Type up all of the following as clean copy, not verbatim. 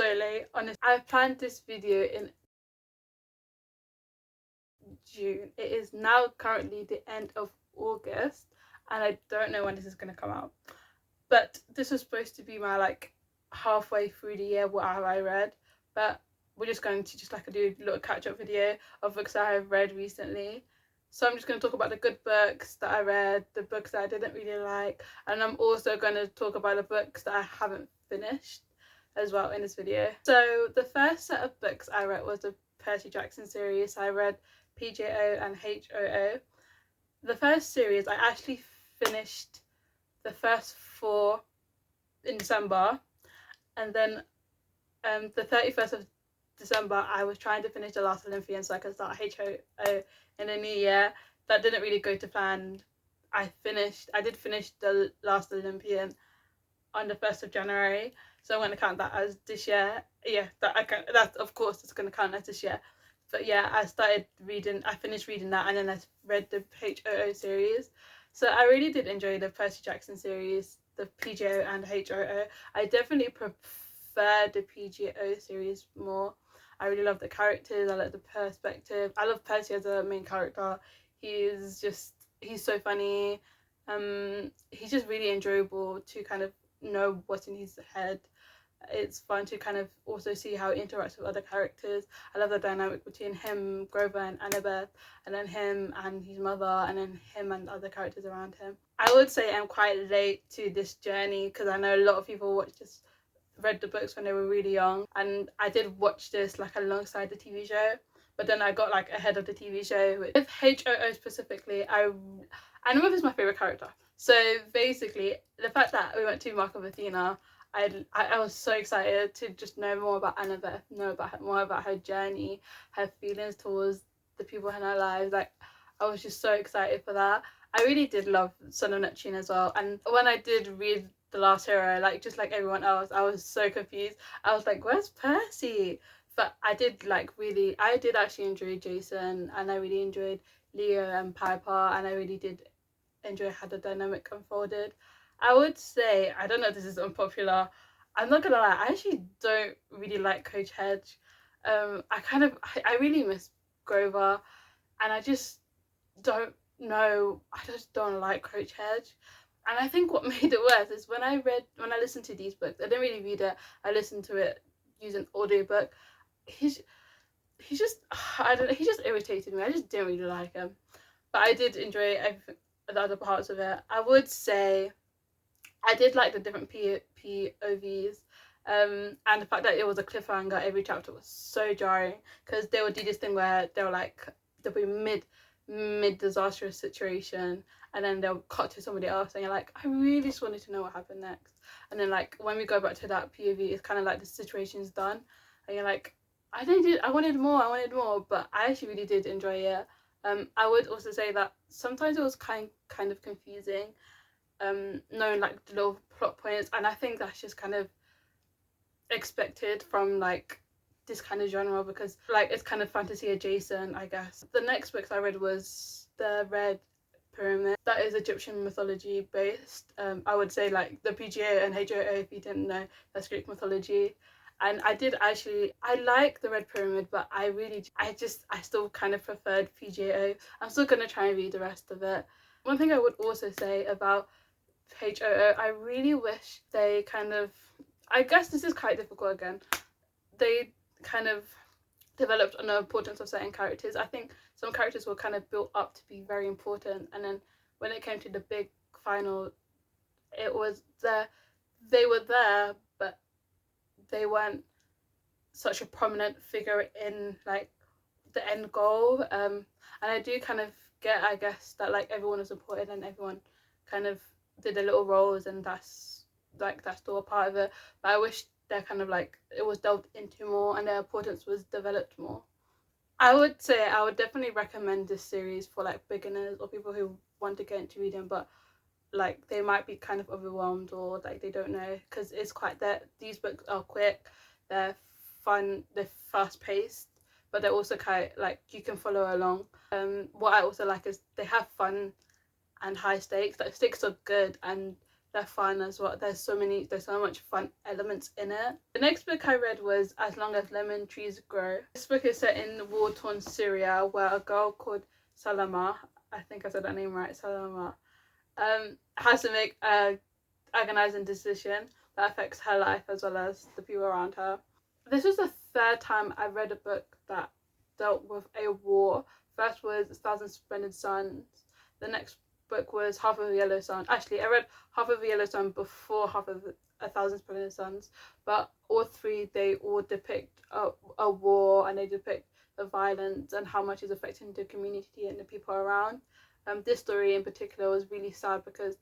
so late. Honestly, I planned this video in June. It is now currently the end of August, and I don't know when this is going to come out. But this was supposed to be my like halfway through the year what have I read, but we're just going to just like do a little catch-up video of books that I've read recently. So I'm just going to talk about the good books that I read, the books that I didn't really like, and I'm also going to talk about the books that I haven't finished as well in this video. So the first set of books I read was the Percy Jackson series. I read PJO and HOO. The first series I actually finished the first 4 in December, and then the 31st of December I was trying to finish The Last Olympian so I could start HOO in the new year. That didn't really go to plan. I did finish The Last Olympian on the 1st of January, so I'm going to count that as this year. Yeah, that of course it's going to count as this year. But yeah, I finished reading that, and then I read the HOO series. So I really did enjoy the Percy Jackson series, the PJO and HOO. I definitely prefer the PJO series more. I really love the characters, I like the perspective. I love Percy as a main character. He's so funny. He's just really enjoyable to kind of know what's in his head. It's fun to kind of also see how he interacts with other characters. I love the dynamic between him, Grover and Annabeth, and then him and his mother, and then him and other characters around him. I would say I'm quite late to this journey because I know a lot of people read the books when they were really young, and I did watch this like alongside the TV show, but then I got like ahead of the TV show. With HOO specifically, Annabeth is my favourite character. So basically, the fact that we went to Mark of Athena, I was so excited to just know more about Annabeth, more about her journey, her feelings towards the people in her lives. Like, I was just so excited for that. I really did love Son of Neptune as well. And when I did read The Last Hero, like just like everyone else, I was so confused. I was like, where's Percy? But I did actually enjoy Jason, and I really enjoyed Leo and Piper, and I really did enjoy how the dynamic unfolded. I would say, I don't know if this is unpopular, I'm not gonna lie, I actually don't really like Coach Hedge. I really miss Grover, and I just don't know, I just don't like Coach Hedge. And I think what made it worse is when I listened to these books, I didn't really read it, I listened to it using audiobook. He's just, I don't know, he just irritated me. I just didn't really like him. But I did enjoy everything, the other parts of it. I would say I did like the different POVs, and the fact that it was a cliffhanger every chapter was so jarring, because they would do this thing where they'll be mid disastrous situation, and then they'll cut to somebody else, and you're like, I really just wanted to know what happened next. And then like when we go back to that POV, it's kind of like the situation's done, and you're like, I wanted more, but I actually really did enjoy it. I would also say that sometimes it was kind of confusing, knowing like the little plot points, and I think that's just kind of expected from like this kind of genre, because like it's kind of fantasy adjacent, I guess. The next books I read was The Red Pyramid. That is Egyptian mythology based. I would say like the PJO and HOO, if you didn't know, that's Greek mythology. And I like The Red Pyramid, but I still kind of preferred PJO. I'm still gonna try and read the rest of it. One thing I would also say about HOO, I really wish they kind of, I guess this is quite difficult again, they kind of developed on the importance of certain characters. I think some characters were kind of built up to be very important, and then when it came to the big final, it was they were there, but they weren't such a prominent figure in like the end goal. And I do kind of get, I guess, that like everyone is important and everyone kind of did their little roles, and that's still a part of it. But I wish they're kind of like it was delved into more and their importance was developed more. I would say I would definitely recommend this series for like beginners or people who want to get into reading, but like they might be kind of overwhelmed or like they don't know, because it's quite that these books are quick, they're fun, they're fast paced, but they're also kind of like you can follow along. What I also like is they have fun and high stakes. Like stakes are good, and they're fun as well. There's so much fun elements in it. The next book I read was As Long as Lemon Trees Grow. This book is set in war-torn Syria, where a girl called Salama, I think I said that name right, Salama, has to make a agonizing decision that affects her life as well as the people around her. This was the third time I read a book that dealt with a war. First was A Thousand Splendid Suns. The next book was Half of a Yellow Sun. Actually, I read Half of a Yellow Sun before Half of A Thousand Splendid Suns, but all three, they all depict a war, and they depict the violence and how much is affecting the community and the people around. This story in particular was really sad because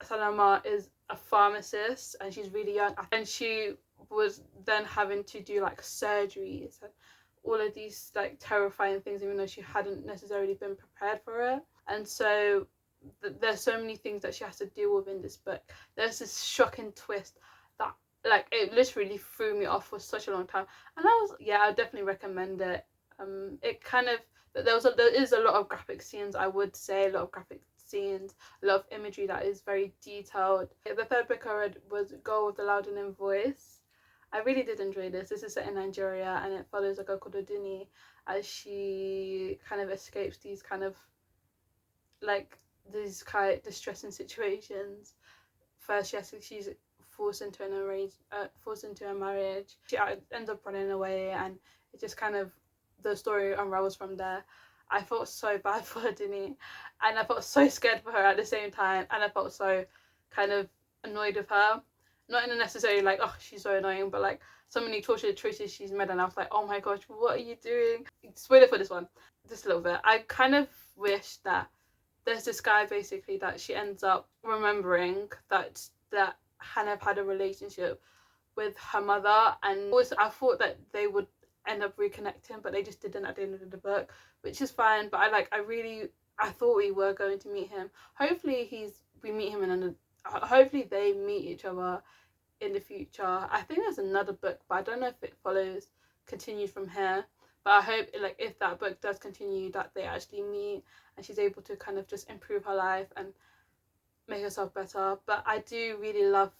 Salama is a pharmacist and she's really young, and she was then having to do like surgeries and all of these like terrifying things, even though she hadn't necessarily been prepared for it. And so there's so many things that she has to deal with in this book. There's this shocking twist that like it literally threw me off for such a long time, and I definitely recommend it. It kind of, there is a lot of graphic scenes, I would say, a lot of graphic scenes, a lot of imagery that is very detailed. The third book I read was Girl with the Loudening Voice. I really did enjoy this. This is set in Nigeria, and it follows a girl called Oduni as she kind of escapes these kind of like these kind of distressing situations. First, she's forced into a marriage. She ends up running away, and it just kind of, the story unravels from there. I felt so bad for Oduni, and I felt so scared for her at the same time, and I felt so kind of annoyed with her. Not in a necessarily like, oh, she's so annoying, but like so many tortured choices she's made, and I was like, oh my gosh, what are you doing? Spoiler for this one, just a little bit. I kind of wish that there's this guy basically that she ends up remembering that Hannah had a relationship with her mother, and also I thought that they would end up reconnecting, but they just didn't at the end of the book, which is fine. But I thought we were going to meet him. Hopefully hopefully they meet each other in the future. I think there's another book, but I don't know if it continues from here. But I hope, like, if that book does continue, that they actually meet and she's able to kind of just improve her life and make herself better. But I do really love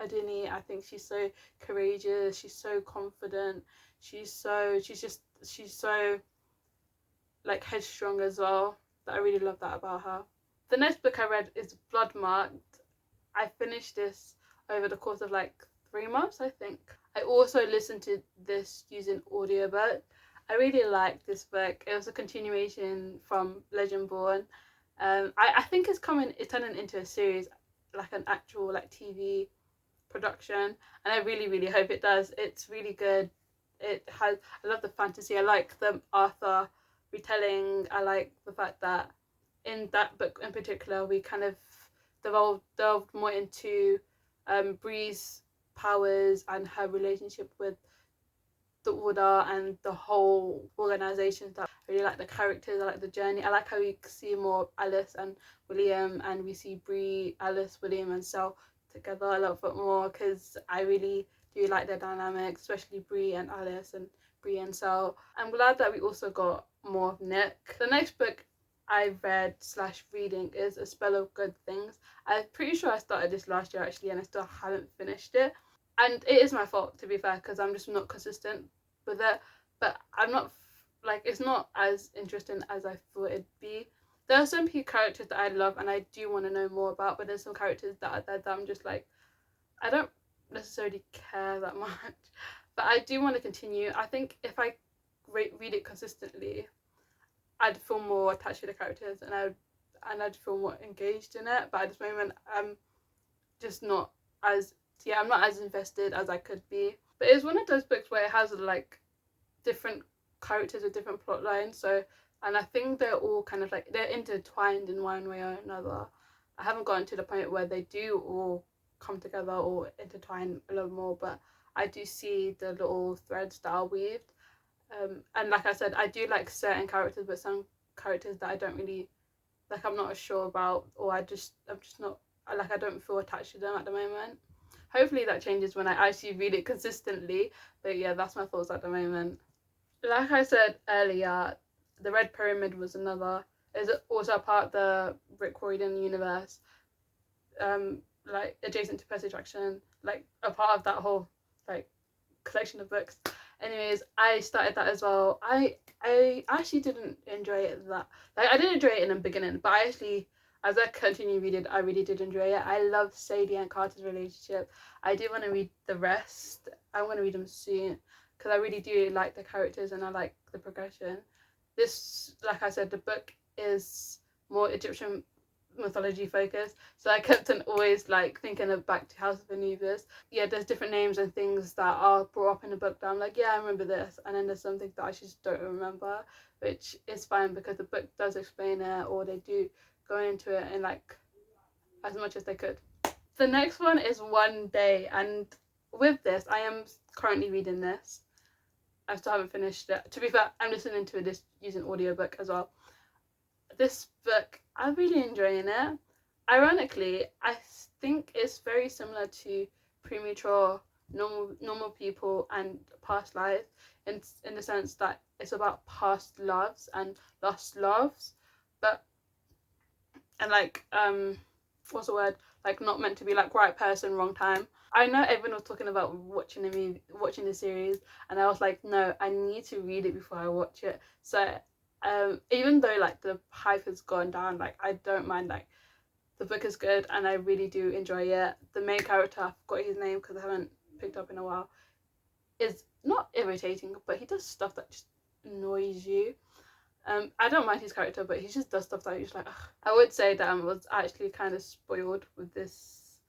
Oduni. I think she's so courageous, she's so confident, she's so like headstrong as well. That I really love that about her. The next book I read is Bloodmarked. I finished this over the course of like 3 months, I think. I also listened to this using audiobook. I really liked this book. It was a continuation from Legendborn. I think it's turning into a series, like an actual like TV production, and I really, really hope it does. It's really good. I love the fantasy. I like the Arthur retelling. I like the fact that in that book in particular, we kind of delved more into Bree's powers and her relationship with the Order and the whole organisation. That I really like the characters. I like the journey. I like how we see more of Alice and William, and we see Bree, Alice, William, and Sel together a little bit more, because I really do like their dynamics, especially Bree and Alice and Bree and Sel. I'm glad that we also got more of Nick. The next book I read / reading is A Spell of Good Things. I'm pretty sure I started this last year actually, and I still haven't finished it. And it is my fault, to be fair, because I'm just not consistent with it. But I'm not, like, it's not as interesting as I thought it'd be. There are some characters that I love and I do want to know more about, but there's some characters that I'm just like, I don't necessarily care that much. But I do want to continue. I think if I read it consistently, I'd feel more attached to the characters, and I'd feel more engaged in it. But at this moment, I'm just not as I'm not as invested as I could be. But it's one of those books where it has like different characters with different plot lines. So, and I think they're all kind of like, they're intertwined in one way or another. I haven't gotten to the point where they do all come together or intertwine a little more, but I do see the little threads that are weaved. And like I said, I do like certain characters, but some characters that I don't really like, I'm not as sure about, or I'm just not, like, I don't feel attached to them at the moment. Hopefully that changes when I actually read it consistently. But yeah, that's my thoughts at the moment. Like I said earlier, The Red Pyramid was also a part of the Rick Riordan universe. like adjacent to Percy Jackson, like a part of that whole like collection of books. Anyways, I started that as well. I actually didn't enjoy it that, like, I did enjoy it in the beginning, but I actually, as I continued reading, I really did enjoy it. I love Sadie and Carter's relationship. I do want to read the rest. I'm going to read them soon because I really do like the characters and I like the progression. This, like I said, the book is more Egyptian mythology focused, so I kept on always like thinking of back to House of Anubis. Yeah, there's different names and things that are brought up in the book that I'm like, yeah, I remember this, and then there's something that I just don't remember, which is fine because the book does explain it, or they do go into it in like as much as they could. The next one is One Day, and with this I am currently reading this. I still haven't finished it. To be fair, I'm listening to this using audiobook as well. This book, I'm really enjoying it. Ironically, I think it's very similar to Premature, Normal People and Past Lives in the sense that it's about past loves and lost loves, but and like what's the word, like not meant to be like right person wrong time. I know everyone was talking about watching the series, and I was like, no, I need to read it before I watch it. So even though like the hype has gone down, like I don't mind, like the book is good and I really do enjoy it. The main character, I forgot his name because I haven't picked up in a while, is not irritating, but he does stuff that just annoys you. I don't mind his character, but he just does stuff that you're just like, ugh. I would say that I was actually kind of spoiled with this,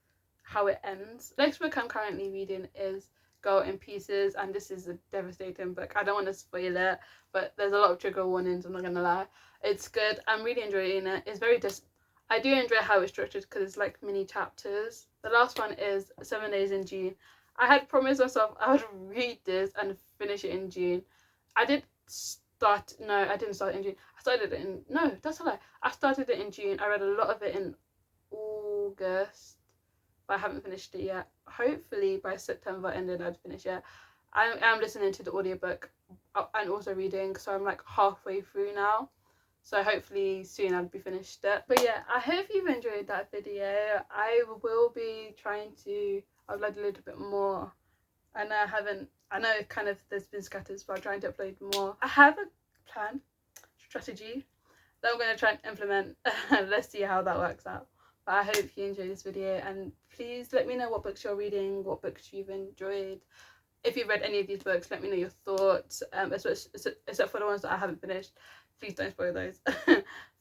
how it ends. Next book I'm currently reading is Girl in Pieces, and this is a devastating book. I don't want to spoil it, but there's a lot of trigger warnings, I'm not gonna lie. It's good. I'm really enjoying it. It's very I do enjoy how it's structured because it's like mini chapters. The last one is 7 Days in June. I had promised myself I would read this and finish it in June. I didn't start it in June. I started it in, no, that's a lie. I started it in June. I read a lot of it in August, but I haven't finished it yet. Hopefully by September ending I'd finish it. I am listening to the audiobook and also reading, so I'm like halfway through now. So hopefully soon I'll be finished it. But yeah, I hope you've enjoyed that video. I will be trying to upload a little bit more. I know kind of there's been scatters, but I'm trying to upload more. I have a plan, strategy that I'm going to try and implement. Let's see how that works out. But I hope you enjoyed this video, and please let me know what books you're reading, what books you've enjoyed. If you've read any of these books, let me know your thoughts, except for the ones that I haven't finished. Please don't spoil those.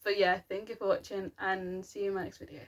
But yeah, thank you for watching and see you in my next video.